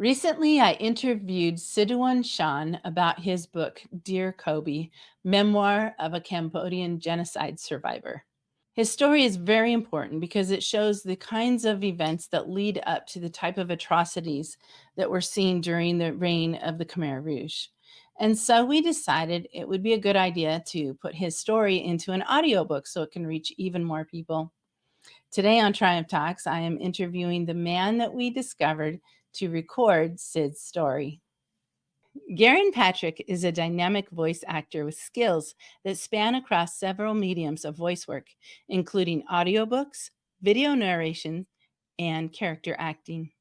Recently, I interviewed Sideoun Sean about his book, Dear Kobe, Memoir of a Cambodian Genocide Survivor. His story is very important because it shows the kinds of events that lead up to the type of atrocities that were seen during the reign of the Khmer Rouge. And so we decided it would be a good idea to put his story into an audiobook so it can reach even more people. Today on Triumph Talks, I am interviewing the man that we discovered to record Sid's story. Garan Patrick is a dynamic voice actor with skills that span across several mediums of voice work, including audiobooks, video narration, and character acting.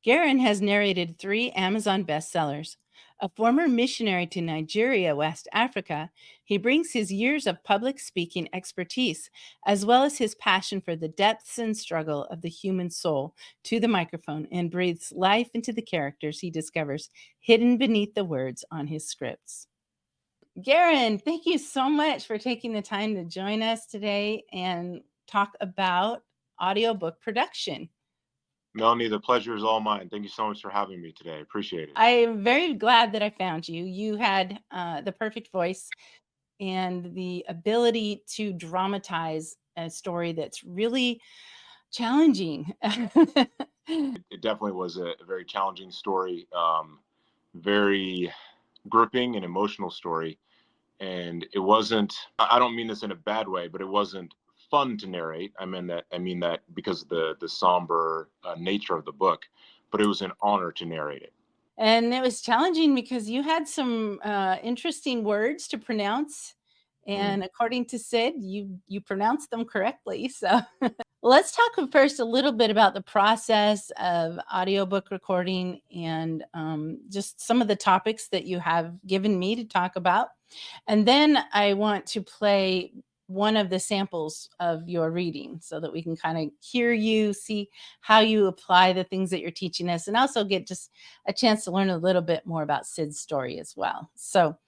Garan has narrated 3 Amazon bestsellers. A former missionary to Nigeria, West Africa, he brings his years of public speaking expertise, as well as his passion for the depths and struggle of the human soul, to the microphone and breathes life into the characters he discovers hidden beneath the words on his scripts. Garan, thank you so much for taking the time to join us today and talk about audiobook production. Melanie, the pleasure is all mine. Thank you so much for having me today. Appreciate it. I am very glad that I found you. You had the perfect voice and the ability to dramatize a story that's really challenging. It definitely was a very challenging story, very gripping and emotional story. And it wasn't, I don't mean this in a bad way, but it wasn't fun to narrate. I mean that because of the somber nature of the book, but it was an honor to narrate it. And it was challenging because you had some interesting words to pronounce. Mm. And according to Sid, you pronounced them correctly. So let's talk first a little bit about the process of audiobook recording and just some of the topics that you have given me to talk about. And then I want to play one of the samples of your reading so that we can kind of hear you, see how you apply the things that you're teaching us, and also get just a chance to learn a little bit more about Sid's story as well. So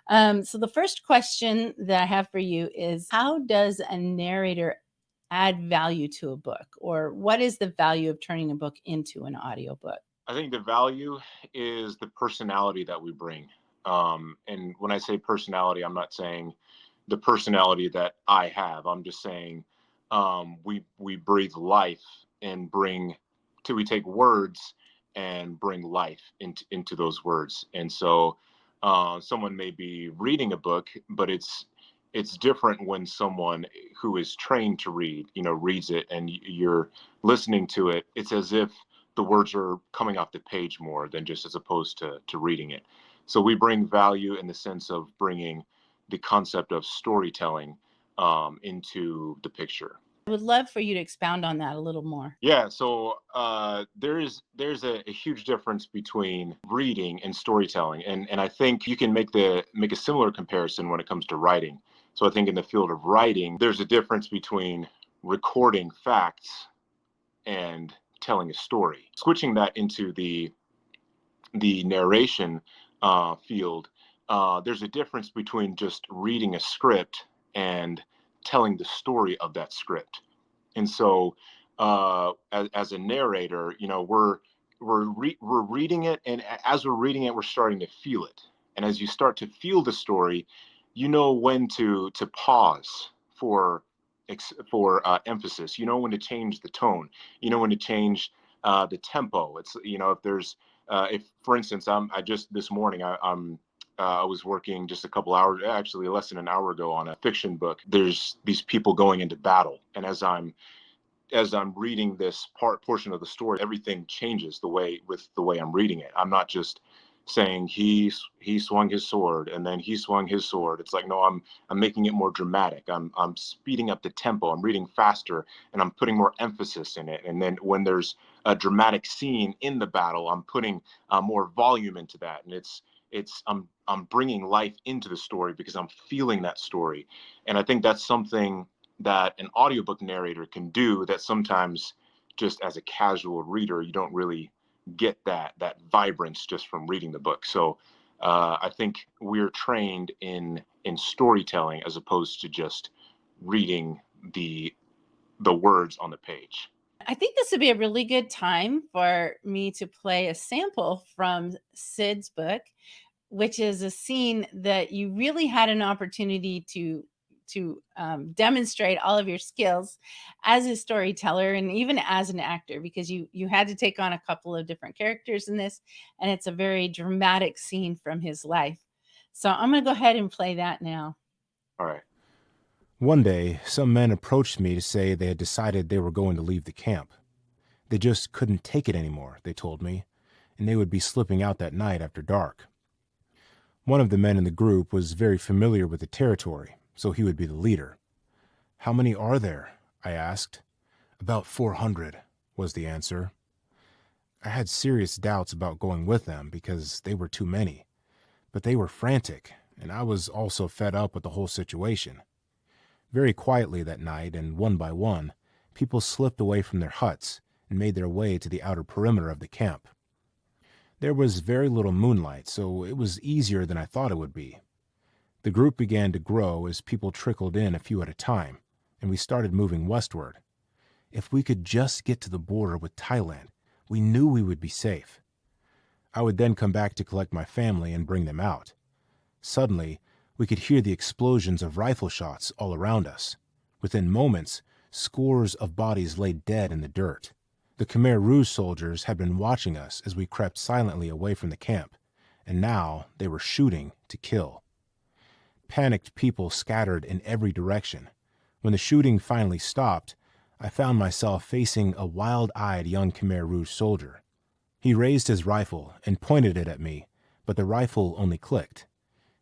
the first question that I have for you is, how does a narrator add value to a book, or what is the value of turning a book into an audiobook? I think the value is the personality that we bring. And when I say personality, I'm not saying the personality that I have. I'm just saying we breathe life and we take words and bring life into those words. And so someone may be reading a book, but it's different when someone who is trained to read, reads it and you're listening to it. It's as if the words are coming off the page more than just as opposed to reading it. So we bring value in the sense of bringing the concept of storytelling into the picture. I would love for you to expound on that a little more. Yeah, so there's a huge difference between reading and storytelling, and I think you can make a similar comparison when it comes to writing. So I think in the field of writing, there's a difference between recording facts and telling a story. Switching that into the narration field, there's a difference between just reading a script and telling the story of that script. And so, as a narrator, we're reading it, and as we're reading it, we're starting to feel it. And as you start to feel the story, you know when to pause for emphasis. You know when to change the tone. You know when to change the tempo. It's if there's if for instance I just this morning I was working just a couple hours, actually less than an hour ago, on a fiction book. There's these people going into battle, and as I'm reading this portion of the story, everything changes the way I'm reading it. I'm not just saying he swung his sword and then he swung his sword. It's like, no, I'm making it more dramatic. I'm speeding up the tempo. I'm reading faster and I'm putting more emphasis in it. And then when there's a dramatic scene in the battle, I'm putting more volume into that. And I'm bringing life into the story because I'm feeling that story. And I think that's something that an audiobook narrator can do that sometimes just as a casual reader you don't really get that vibrance just from reading the book. So I think we're trained in storytelling as opposed to just reading the words on the page. I think this would be a really good time for me to play a sample from Sid's book, which is a scene that you really had an opportunity to demonstrate all of your skills as a storyteller and even as an actor, because you had to take on a couple of different characters in this, and it's a very dramatic scene from his life. So I'm going to go ahead and play that now. All right. One day, some men approached me to say they had decided they were going to leave the camp. They just couldn't take it anymore, they told me, and they would be slipping out that night after dark. One of the men in the group was very familiar with the territory, so he would be the leader. "How many are there?" I asked. "About 400, was the answer. I had serious doubts about going with them because they were too many, but they were frantic, and I was also fed up with the whole situation. Very quietly that night, and one by one, people slipped away from their huts and made their way to the outer perimeter of the camp. There was very little moonlight, so it was easier than I thought it would be. The group began to grow as people trickled in a few at a time, and we started moving westward. If we could just get to the border with Thailand, we knew we would be safe. I would then come back to collect my family and bring them out. Suddenly, we could hear the explosions of rifle shots all around us. Within moments, scores of bodies lay dead in the dirt. The Khmer Rouge soldiers had been watching us as we crept silently away from the camp, and now they were shooting to kill. Panicked people scattered in every direction. When the shooting finally stopped, I found myself facing a wild-eyed young Khmer Rouge soldier. He raised his rifle and pointed it at me, but the rifle only clicked.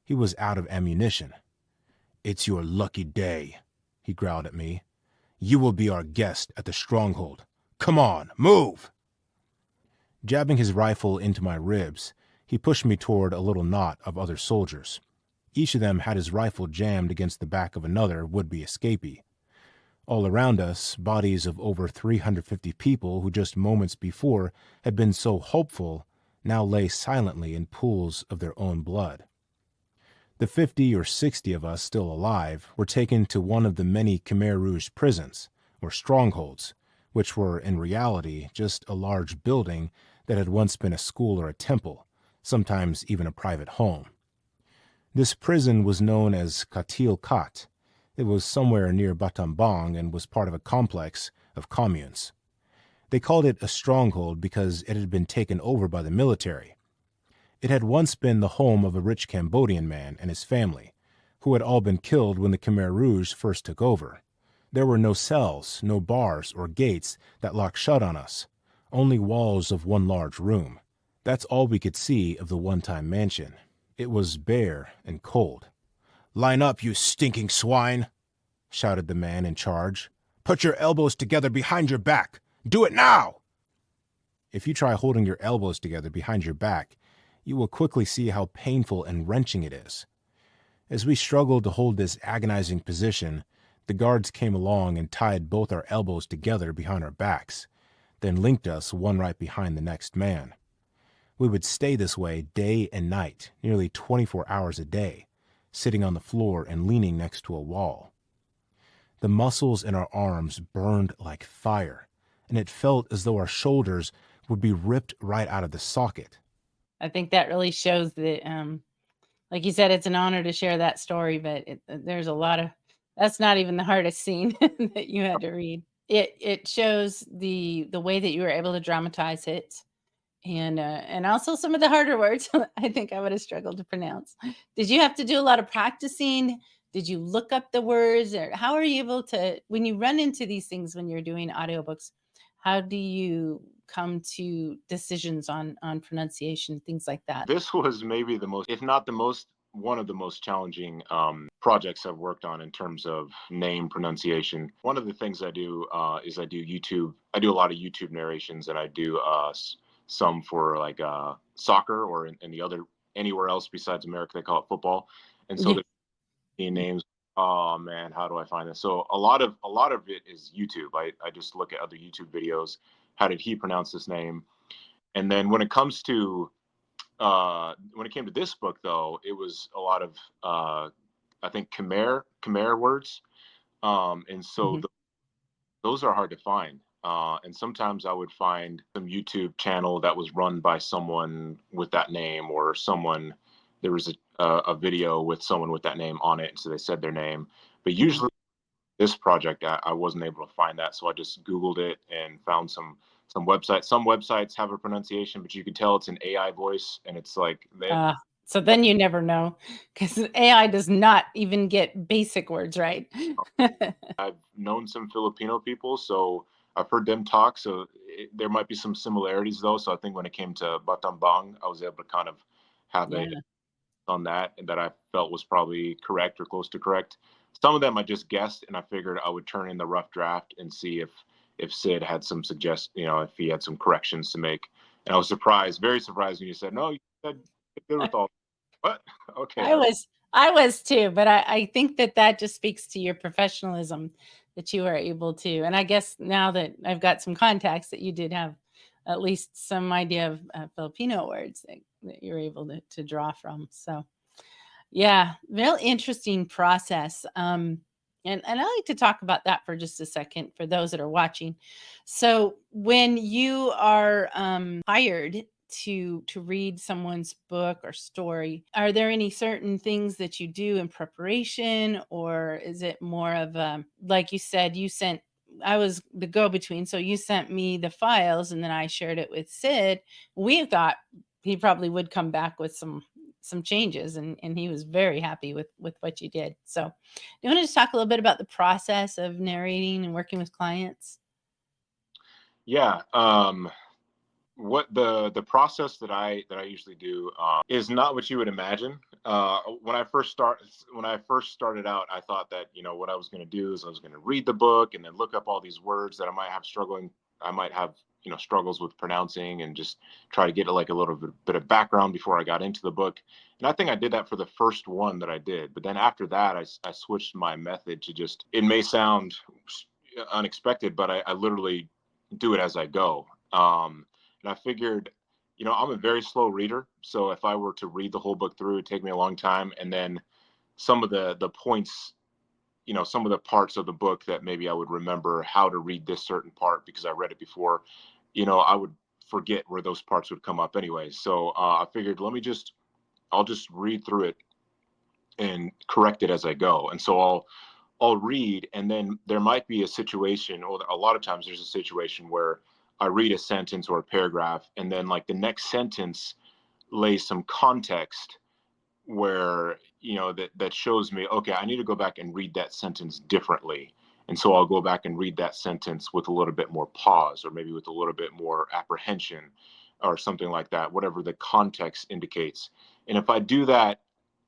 He was out of ammunition. "It's your lucky day," he growled at me. "You will be our guest at the stronghold. Come on, move!" Jabbing his rifle into my ribs, he pushed me toward a little knot of other soldiers. Each of them had his rifle jammed against the back of another would-be escapee. All around us, bodies of over 350 people who just moments before had been so hopeful now lay silently in pools of their own blood. The 50 or 60 of us still alive were taken to one of the many Khmer Rouge prisons, or strongholds, which were in reality just a large building that had once been a school or a temple, sometimes even a private home. This prison was known as Katil Kat. It was somewhere near Battambang and was part of a complex of communes. They called it a stronghold because it had been taken over by the military. It had once been the home of a rich Cambodian man and his family, who had all been killed when the Khmer Rouge first took over. There were no cells, no bars or gates that locked shut on us, only walls of one large room. That's all we could see of the one-time mansion. It was bare and cold. "Line up, you stinking swine!" shouted the man in charge. "Put your elbows together behind your back. Do it now!" If you try holding your elbows together behind your back, you will quickly see how painful and wrenching it is. As we struggled to hold this agonizing position, the guards came along and tied both our elbows together behind our backs, then linked us one right behind the next man. We would stay this way day and night, nearly 24 hours a day, sitting on the floor and leaning next to a wall. The muscles in our arms burned like fire, and it felt as though our shoulders would be ripped right out of the socket. I think that really shows that, like you said, it's an honor to share that story, but there's a lot of that's not even the hardest scene that you had to read. It shows the way that you were able to dramatize it, and also some of the harder words I think I would have struggled to pronounce. Did you have to do a lot of practicing? Did you look up the words, or how are you able to, when you run into these things when you're doing audiobooks, how do you come to decisions on pronunciation, things like that? This was maybe the most, if not the most, one of the most challenging projects I've worked on in terms of name pronunciation. One of the things I do is I do YouTube. I do a lot of YouTube narrations, and I do some for like soccer, or in the other, anywhere else besides America, they call it football. And so Yeah. the names. Oh man, how do I find this? So a lot of it is YouTube. I just look at other YouTube videos. How did he pronounce this name? And then when it came to this book, though, it was a lot of I think Khmer words, and so Mhm. those are hard to find. And sometimes I would find some YouTube channel that was run by someone with that name, or there was a video with someone with that name on it. And so they said their name. But usually this project, I wasn't able to find that. So I just Googled it and found some websites. Some websites have a pronunciation, but you can tell it's an AI voice. And it's like, so then you never know, because AI does not even get basic words right. I've known some Filipino people, so I've heard them talk. So there might be some similarities, though. So I think when it came to Batambang, I was able to kind of have Yeah. on that I felt was probably correct or close to correct. Some of them I just guessed, and I figured I would turn in the rough draft and see if Sid had some if he had some corrections to make. And I was surprised, very surprised, when you said, no, you said good with all. What? Okay. I was too, but I think that just speaks to your professionalism, that you were able to. And I guess now that I've got some contacts, that you did have at least some idea of Filipino words that you're able to draw from. So yeah, real interesting process. And I like to talk about that for just a second for those that are watching. So when you are hired to read someone's book or story, are there any certain things that you do in preparation, or is it more of like you said, I was the go-between, so you sent me the files and then I shared it with Sid. We thought he probably would come back with some changes, and he was very happy with what you did. So do you want to just talk a little bit about the process of narrating and working with clients? Yeah. What the process that I usually do is not what you would imagine. When I first started out, I thought that what I was going to do is I was going to read the book and then look up all these words that I might have struggles with pronouncing, and just try to get like a little bit of background before I got into the book. And I think I did that for the first one that I did, but then after that I switched my method to just, it may sound unexpected, but I literally do it as I go. And I figured, I'm a very slow reader. So if I were to read the whole book through, it'd take me a long time. And then some of the points, some of the parts of the book that maybe I would remember how to read this certain part because I read it before, I would forget where those parts would come up anyway. So I figured, I'll just read through it and correct it as I go. And so I'll read, and then there might be a situation, or a lot of times there's a situation where I read a sentence or a paragraph, and then like the next sentence lays some context where that shows me, okay, I need to go back and read that sentence differently. And so I'll go back and read that sentence with a little bit more pause, or maybe with a little bit more apprehension, or something like that, whatever the context indicates. And if I do that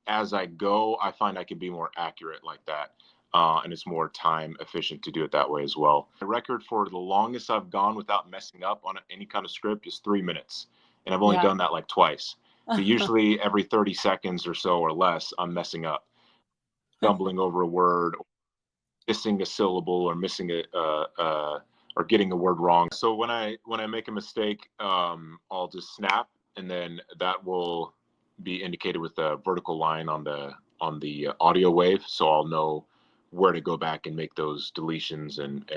as I go, I find I can be more accurate like that. And it's more time efficient to do it that way as well. The record for the longest I've gone without messing up on any kind of script is 3 minutes. And I've only done that like twice. So usually every 30 seconds or so or less, I'm messing up, stumbling over a word, or missing a syllable, or missing or getting a word wrong. So when I make a mistake, I'll just snap, and then that will be indicated with a vertical line on the audio wave, so I'll know where to go back and make those deletions and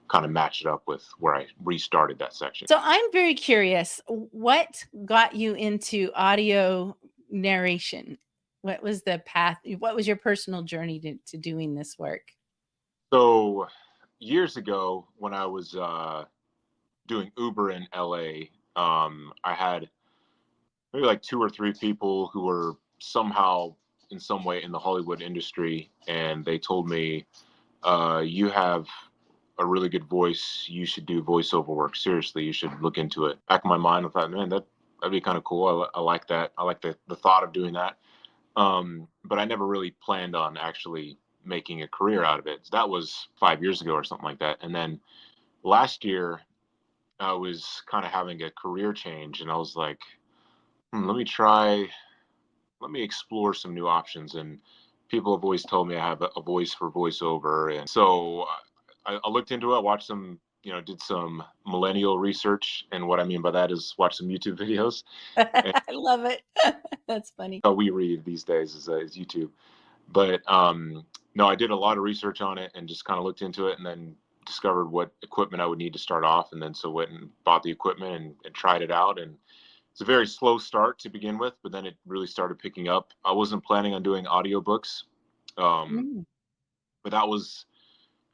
kind of match it up with where I restarted that section. So I'm very curious, what got you into audio narration? What was the path? What was your personal journey to doing this work? So years ago, when I was doing Uber in LA, I had maybe like 2 or 3 people who were somehow in some way in the Hollywood industry, and they told me, you have a really good voice, you should do voiceover work, seriously, you should look into it. Back in my mind, I thought, man, that'd be kind of cool. I like that. I like the thought of doing that. But I never really planned on actually making a career out of it. That was 5 years ago or something like that. And then last year I was kind of having a career change, and I was like, let me explore some new options. And people have always told me I have a voice for voiceover. And so I looked into it, watched some, did some millennial research. And what I mean by that is watch some YouTube videos. I love it. That's funny. How we read these days is YouTube. But no, I did a lot of research on it and just kind of looked into it, and then discovered what equipment I would need to start off, and then so went and bought the equipment and tried it out. And it's a very slow start to begin with, but then it really started picking up. I wasn't planning on doing audiobooks, Mm, but that was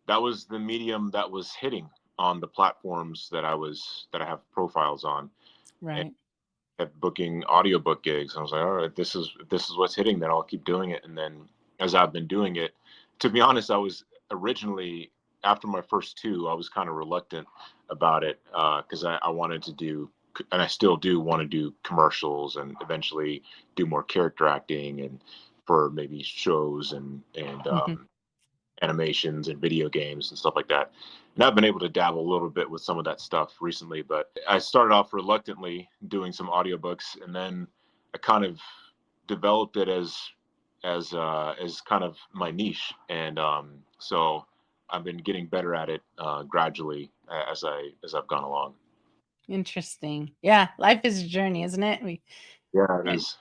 the medium that was hitting on the platforms that I have profiles on, and right. kept booking audiobook gigs. I was like, all right, this is what's hitting, then I'll keep doing it. And then as I've been doing it, to be honest, I was originally, after my first two, I was kind of reluctant about it, because I wanted to do, and I still do want to do commercials and eventually do more character acting and for maybe shows and Mhm. animations and video games and stuff like that. And I've been able to dabble a little bit with some of that stuff recently, but I started off reluctantly doing some audiobooks, and then I kind of developed it as kind of my niche. And so I've been getting better at it gradually as I've gone along. Interesting. Yeah, life is a journey, isn't it? Yeah, it And is.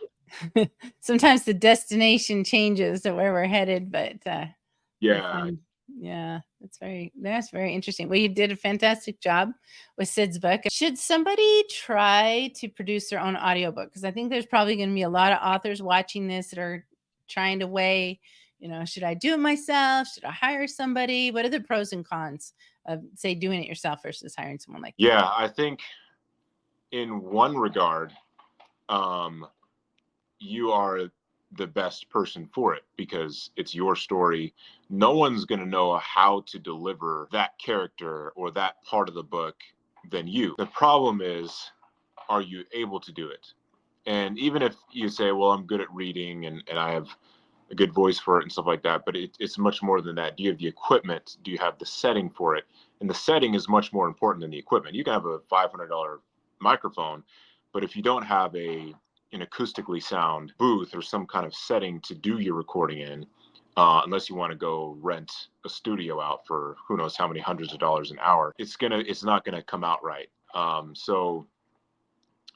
sometimes the destination changes to where we're headed, but we Yeah, find, yeah, that's very interesting. Well, you did a fantastic job with Sid's book. Should somebody try to produce their own audiobook? Because I think there's probably going to be a lot of authors watching this that are trying to weigh, should I do it myself? Should I hire somebody? What are the pros and cons of, say, doing it yourself versus hiring someone like you? yeah. I think in one regard, um, you are the best person for it because it's your story. No one's going to know how to deliver that character or that part of the book than you. The problem is, are you able to do it? And even if you say, well, I'm good at reading and I have a good voice for it and stuff like that, but it's much more than that. Do you have the equipment? Do you have the setting for it? And the setting is much more important than the equipment. You can have a $500 microphone, but if you don't have an acoustically sound booth or some kind of setting to do your recording in, unless you want to go rent a studio out for who knows how many hundreds of dollars an hour, it's not gonna come out right. So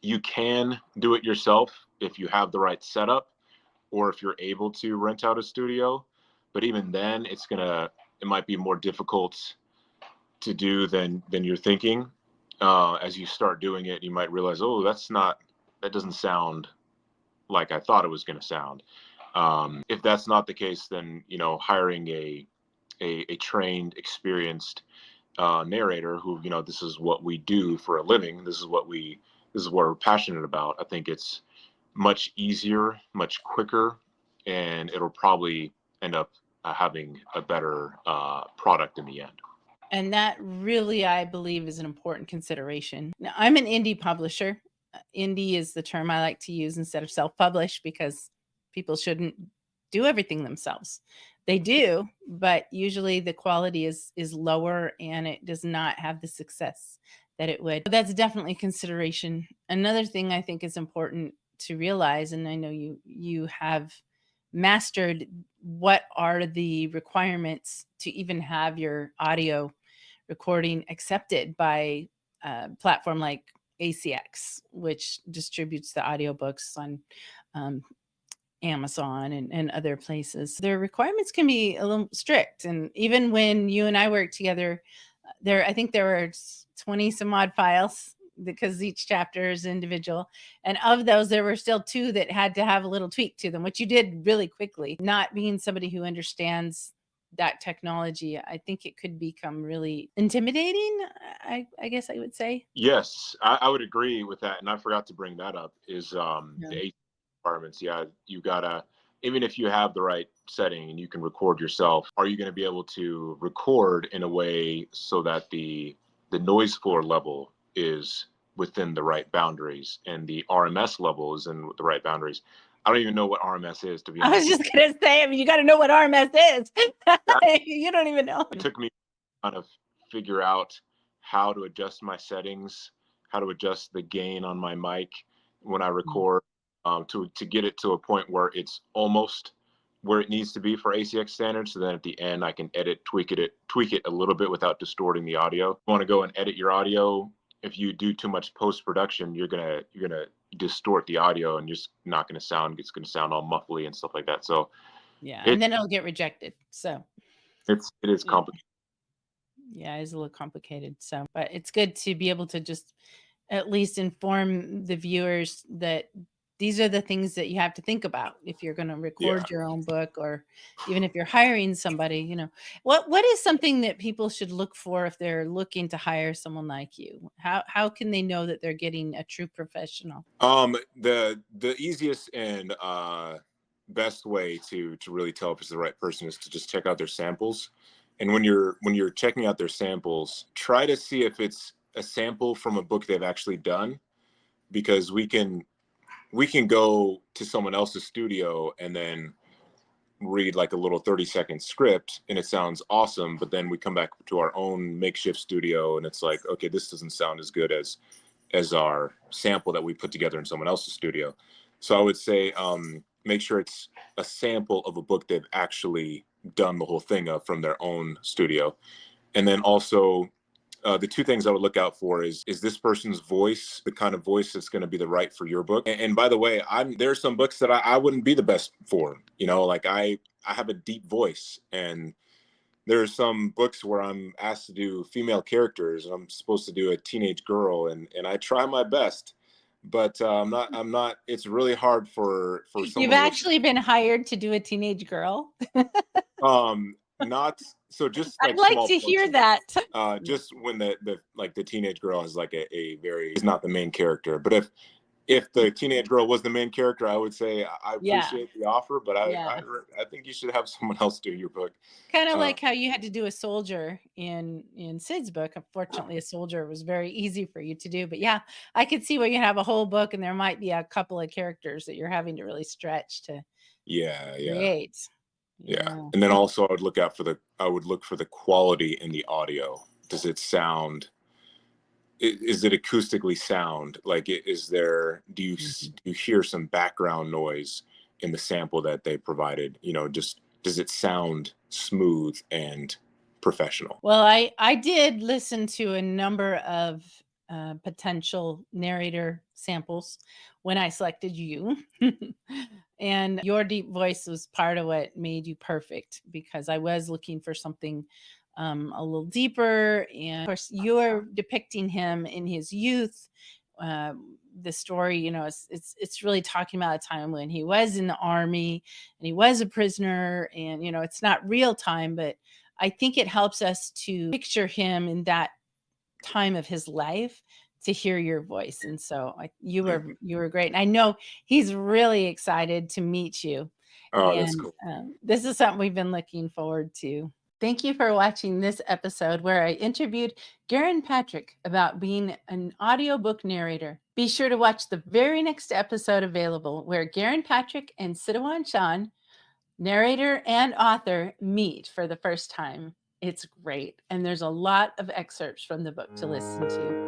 you can do it yourself if you have the right setup or if you're able to rent out a studio. But even then, it might be more difficult to do than you're thinking. As you start doing it, you might realize, oh, that doesn't sound like I thought it was going to sound. If that's not the case, then hiring a trained, experienced narrator who this is what we do for a living. This is what we're passionate about. I think it's much easier, much quicker, and it'll probably end up having a better product in the end. And that really, I believe, is an important consideration. Now, I'm an indie publisher. Indie is the term I like to use instead of self-publish because people shouldn't do everything themselves. They do, but usually the quality is lower and it does not have the success that it would. That's definitely a consideration. Another thing I think is important to realize, and I know you have mastered, what are the requirements to even have your audio recording accepted by a platform like ACX, which distributes the audiobooks on um, Amazon and other places. Their requirements can be a little strict. And even when you and I worked together, I think there were 20 some odd files because each chapter is individual. And of those, there were still two that had to have a little tweak to them, which you did really quickly. Not being somebody who understands that technology, I think it could become really intimidating, I guess I would say. Yes, I would agree with that, and I forgot to bring that up. Is Yeah. the AT requirements? Yeah, you gotta, even if you have the right setting and you can record yourself, are you going to be able to record in a way so that the noise floor level is within the right boundaries and the RMS level is in the right boundaries? I don't even know what RMS is, to be I was honest with just going to say, I mean, you got to know what RMS is. you. You don't even know. It took me kind of figure out how to adjust my settings, how to adjust the gain on my mic when I record, to get it to a point where it's almost where it needs to be for ACX standards. So then at the end, I can tweak it a little bit without distorting the audio. You want to go and edit your audio. If you do too much post production, you're gonna distort the audio, and just not gonna sound. It's gonna sound all muffly and stuff like that. So Yeah, it and then it'll get rejected. So it is yeah. complicated. Yeah, it's a little complicated. So, but it's good to be able to just at least inform the viewers that these are the things that you have to think about if you're going to record your own book, or even if you're hiring somebody. What is something that people should look for if they're looking to hire someone like you? How can they know that they're getting a true professional? The easiest and best way to really tell if it's the right person is to just check out their samples. And when you're checking out their samples, try to see if it's a sample from a book they've actually done, because we can go to someone else's studio and then read like a little 30-second script and it sounds awesome, but then we come back to our own makeshift studio and it's like, okay, this doesn't sound as good as our sample that we put together in someone else's studio. So I would say make sure it's a sample of a book they've actually done the whole thing of from their own studio. And then also the two things I would look out for is this person's voice the kind of voice that's going to be the right for your book? And by the way, there are some books that I wouldn't be the best for. Like I have a deep voice, and there are some books where I'm asked to do female characters, and I'm supposed to do a teenage girl, and I try my best, but I'm not. It's really hard for You've someone actually been hired to do a teenage girl? not so just I'd like like small to hear portions. that. Just when the teenage girl is like a very is not the main character, but if the teenage girl was the main character, I would say I Yeah. appreciate the offer, but I Yeah. think you should have someone else do your book. Kind of like how you had to do a soldier in Sid's book. Unfortunately, a soldier was very easy for you to do. But yeah, I could see where you have a whole book and there might be a couple of characters that you're having to really stretch to create. Yeah. And then also I would look for the quality in the audio. Does it sound, is it acoustically sound? Like, do you hear some background noise in the sample that they provided? Just, does it sound smooth and professional? Well, I did listen to a number of potential narrator samples when I selected you. And your deep voice was part of what made you perfect, because I was looking for something a little deeper. And of course, you're depicting him in his youth. The story, it's really talking about a time when he was in the army and he was a prisoner, and it's not real time, but I think it helps us to picture him in that time of his life to hear your voice. And so you were great. And I know he's really excited to meet you. Oh, And that's cool. this is something we've been looking forward to. Thank you for watching this episode where I interviewed Garan Patrick about being an audiobook narrator. Be sure to watch the very next episode available, where Garan Patrick and Sideoun Sean, narrator and author, meet for the first time. It's great. And there's a lot of excerpts from the book to listen to.